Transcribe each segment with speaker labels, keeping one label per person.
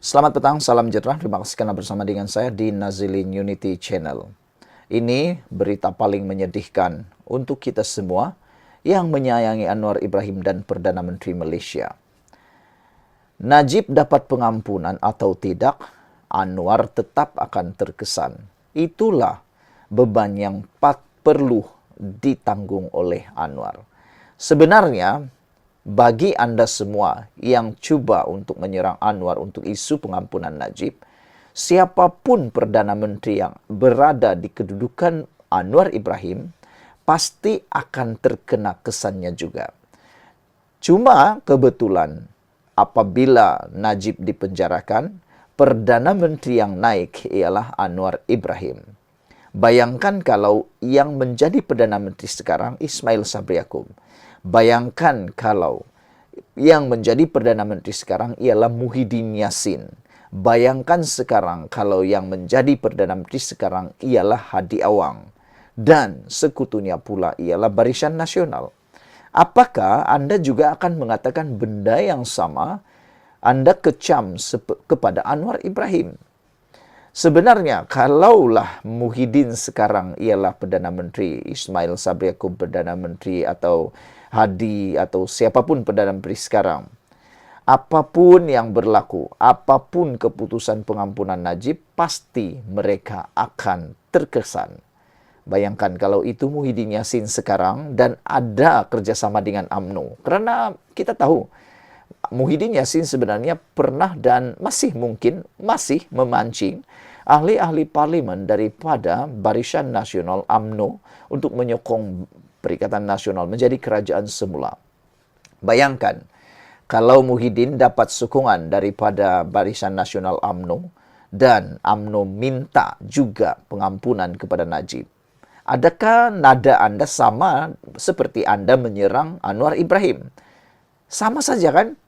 Speaker 1: Selamat petang, salam sejahtera. Terima kasih karena bersama dengan saya di Nazilin Unity Channel. Ini berita paling menyedihkan untuk kita semua yang menyayangi Anwar Ibrahim dan Perdana Menteri Malaysia. Najib dapat pengampunan atau tidak, Anwar tetap akan terkesan. Itulah beban yang perlu ditanggung oleh Anwar. Sebenarnya, bagi Anda semua yang cuba untuk menyerang Anwar untuk isu pengampunan Najib, siapapun Perdana Menteri yang berada di kedudukan Anwar Ibrahim, pasti akan terkena kesannya juga. Cuma kebetulan apabila Najib dipenjarakan, Perdana Menteri yang naik ialah Anwar Ibrahim. Bayangkan kalau yang menjadi Perdana Menteri sekarang Ismail Sabri Yaakob. Bayangkan kalau yang menjadi Perdana Menteri sekarang ialah Muhyiddin Yassin. Bayangkan sekarang kalau yang menjadi Perdana Menteri sekarang ialah Hadi Awang. Dan sekutunya pula ialah Barisan Nasional. Apakah Anda juga akan mengatakan benda yang sama? Anda kecam kepada Anwar Ibrahim. Sebenarnya, kalaulah Muhyiddin sekarang ialah Perdana Menteri, Ismail Sabri Yaakob Perdana Menteri atau Hadi atau siapapun Perdana Menteri sekarang, apapun yang berlaku, apapun keputusan pengampunan Najib, pasti mereka akan terkesan. Bayangkan kalau itu Muhyiddin Yassin sekarang dan ada kerjasama dengan UMNO. Karena kita tahu, Muhyiddin Yassin sebenarnya pernah dan masih mungkin masih memancing ahli-ahli parlimen daripada Barisan Nasional UMNO untuk menyokong Perikatan Nasional menjadi kerajaan semula. Bayangkan kalau Muhyiddin dapat sokongan daripada Barisan Nasional UMNO dan UMNO minta juga pengampunan kepada Najib. Adakah nada Anda sama seperti Anda menyerang Anwar Ibrahim? Sama saja kan?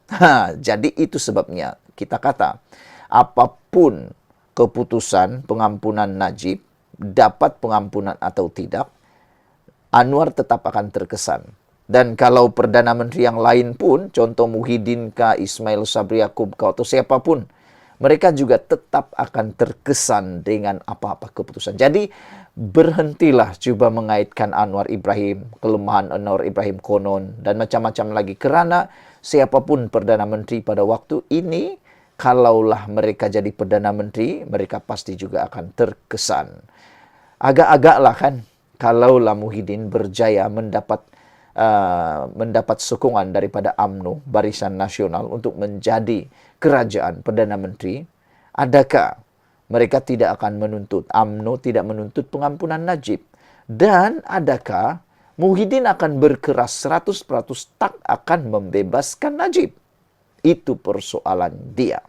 Speaker 1: Jadi itu sebabnya kita kata, apapun keputusan pengampunan Najib, dapat pengampunan atau tidak, Anwar tetap akan terkesan. Dan kalau Perdana Menteri yang lain pun, contoh Muhyiddin kah, Ismail Sabri Yaakob kah, atau siapapun, mereka juga tetap akan terkesan dengan apa-apa keputusan. Jadi, berhentilah coba mengaitkan Anwar Ibrahim, kelemahan Anwar Ibrahim konon, dan macam-macam lagi. Karena siapapun Perdana Menteri pada waktu ini, kalaulah mereka jadi Perdana Menteri, mereka pasti juga akan terkesan. Agak-agaklah kan, kalaulah Muhyiddin berjaya mendapat sokongan daripada UMNO, Barisan Nasional, untuk menjadi kerajaan Perdana Menteri, adakah mereka tidak akan menuntut, UMNO tidak menuntut pengampunan Najib? Dan adakah Muhyiddin akan berkeras 100% tak akan membebaskan Najib? Itu persoalan dia.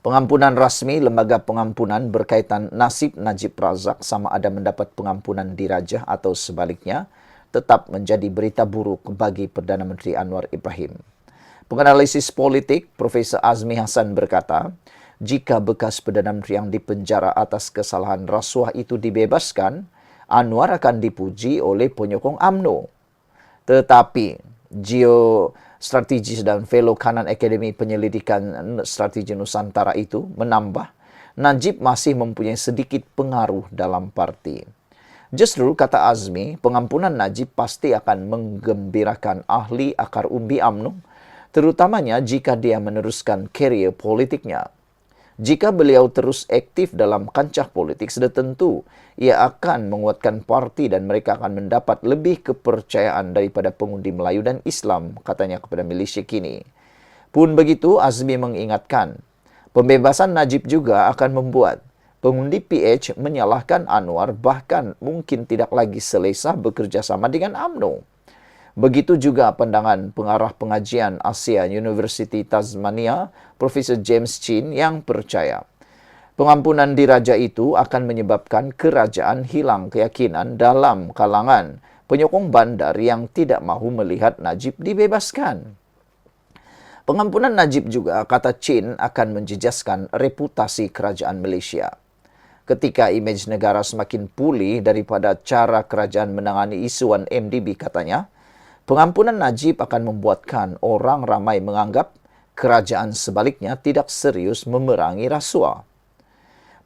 Speaker 1: Pengampunan rasmi lembaga pengampunan berkaitan nasib Najib Razak sama ada mendapat pengampunan dirajah atau sebaliknya tetap menjadi berita buruk bagi Perdana Menteri Anwar Ibrahim. Penganalisis politik Profesor Azmi Hassan berkata, jika bekas Perdana Menteri yang dipenjara atas kesalahan rasuah itu dibebaskan, Anwar akan dipuji oleh penyokong UMNO. Tetapi Geostrategis dan Fellow Kanan Akademi Penyelidikan Strategi Nusantara itu menambah, Najib masih mempunyai sedikit pengaruh dalam parti. Justru, kata Azmi, pengampunan Najib pasti akan menggembirakan ahli akar umbi UMNO, terutamanya jika dia meneruskan karier politiknya. Jika beliau terus aktif dalam kancah politik, sudah tentu ia akan menguatkan parti dan mereka akan mendapat lebih kepercayaan daripada pengundi Melayu dan Islam, katanya kepada Malaysia Kini. Pun begitu, Azmi mengingatkan, pembebasan Najib juga akan membuat pengundi PH menyalahkan Anwar, bahkan mungkin tidak lagi selesa bekerja sama dengan UMNO. Begitu juga pandangan pengarah pengajian Asia University Tasmania, Profesor James Chin, yang percaya pengampunan diraja itu akan menyebabkan kerajaan hilang keyakinan dalam kalangan penyokong bandar yang tidak mahu melihat Najib dibebaskan. Pengampunan Najib juga, kata Chin, akan menjejaskan reputasi kerajaan Malaysia. Ketika imej negara semakin pulih daripada cara kerajaan menangani isu 1MDB, katanya, pengampunan Najib akan membuatkan orang ramai menganggap kerajaan sebaliknya tidak serius memerangi rasuah.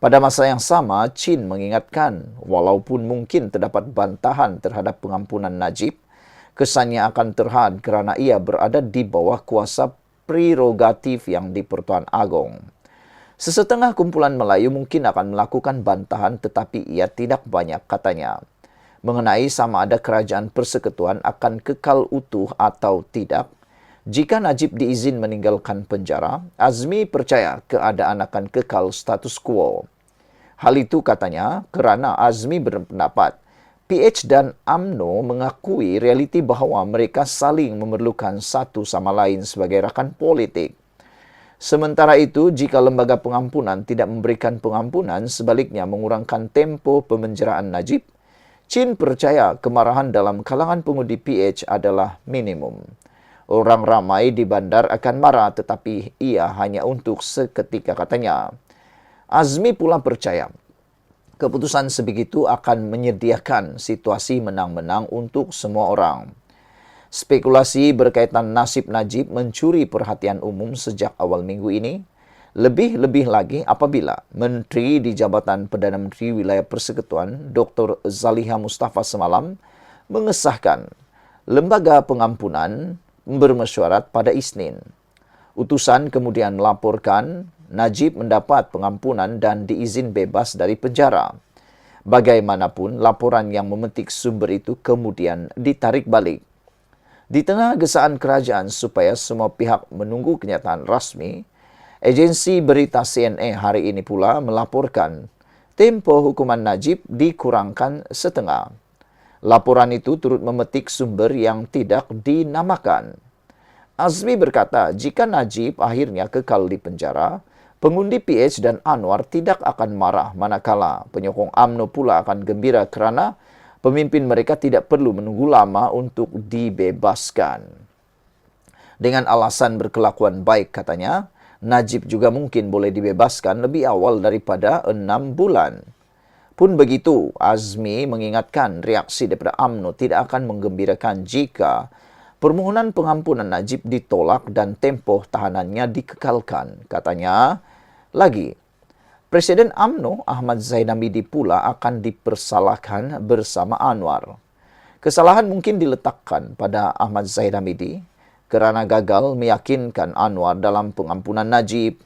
Speaker 1: Pada masa yang sama, Chin mengingatkan, walaupun mungkin terdapat bantahan terhadap pengampunan Najib, kesannya akan terhad kerana ia berada di bawah kuasa prerogatif yang di-Pertuan Agong. Sesetengah kumpulan Melayu mungkin akan melakukan bantahan tetapi ia tidak banyak katanya. Mengenai sama ada kerajaan persekutuan akan kekal utuh atau tidak, jika Najib diizin meninggalkan penjara, Azmi percaya keadaan akan kekal status quo. Hal itu katanya kerana Azmi berpendapat PH dan UMNO mengakui realiti bahawa mereka saling memerlukan satu sama lain sebagai rakan politik. Sementara itu, jika lembaga pengampunan tidak memberikan pengampunan, sebaliknya mengurangkan tempo pemenjaraan Najib, Chin percaya kemarahan dalam kalangan pengundi PH adalah minimum. Orang ramai di bandar akan marah tetapi ia hanya untuk seketika katanya. Azmi pula percaya keputusan sebegitu akan menyediakan situasi menang-menang untuk semua orang. Spekulasi berkaitan nasib Najib mencuri perhatian umum sejak awal minggu ini. Lebih-lebih lagi apabila Menteri di Jabatan Perdana Menteri Wilayah Persekutuan Dr. Zaliha Mustafa semalam mengesahkan lembaga pengampunan bermesyuarat pada Isnin. Utusan kemudian melaporkan Najib mendapat pengampunan dan diizin bebas dari penjara. Bagaimanapun, laporan yang memetik sumber itu kemudian ditarik balik. Di tengah gesaan kerajaan supaya semua pihak menunggu kenyataan rasmi, agensi berita CNA hari ini pula melaporkan tempo hukuman Najib dikurangkan setengah. Laporan itu turut memetik sumber yang tidak dinamakan. Azmi berkata, jika Najib akhirnya kekal di penjara, pengundi PH dan Anwar tidak akan marah manakala penyokong UMNO pula akan gembira kerana pemimpin mereka tidak perlu menunggu lama untuk dibebaskan. Dengan alasan berkelakuan baik katanya, Najib juga mungkin boleh dibebaskan lebih awal daripada 6 bulan. Pun begitu, Azmi mengingatkan reaksi daripada UMNO tidak akan menggembirakan jika permohonan pengampunan Najib ditolak dan tempoh tahanannya dikekalkan. Katanya lagi, Presiden UMNO Ahmad Zainamidi pula akan dipersalahkan bersama Anwar. Kesalahan mungkin diletakkan pada Ahmad Zainamidi kerana gagal meyakinkan Anwar dalam pengampunan Najib.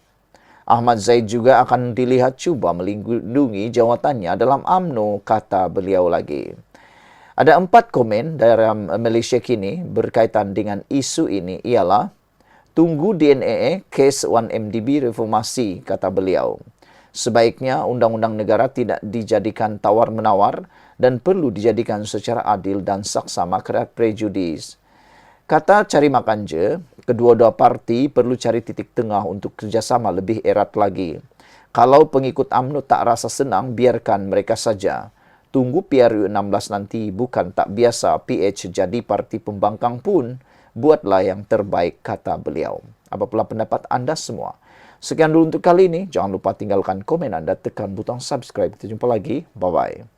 Speaker 1: Ahmad Zaid juga akan dilihat cuba melindungi jawatannya dalam UMNO, kata beliau lagi. Ada 4 komen dalam Malaysia kini berkaitan dengan isu ini ialah tunggu DNA kes 1MDB reformasi, kata beliau. Sebaiknya undang-undang negara tidak dijadikan tawar-menawar dan perlu dijadikan secara adil dan saksama kerana prejudis. Kata cari makan je, kedua-dua parti perlu cari titik tengah untuk kerjasama lebih erat lagi. Kalau pengikut UMNO tak rasa senang, biarkan mereka saja. Tunggu PRU 16 nanti, bukan tak biasa PH jadi parti pembangkang pun. Buatlah yang terbaik, kata beliau. Apa pula pendapat anda semua? Sekian dulu untuk kali ini. Jangan lupa tinggalkan komen anda, tekan butang subscribe. Kita jumpa lagi. Bye-bye.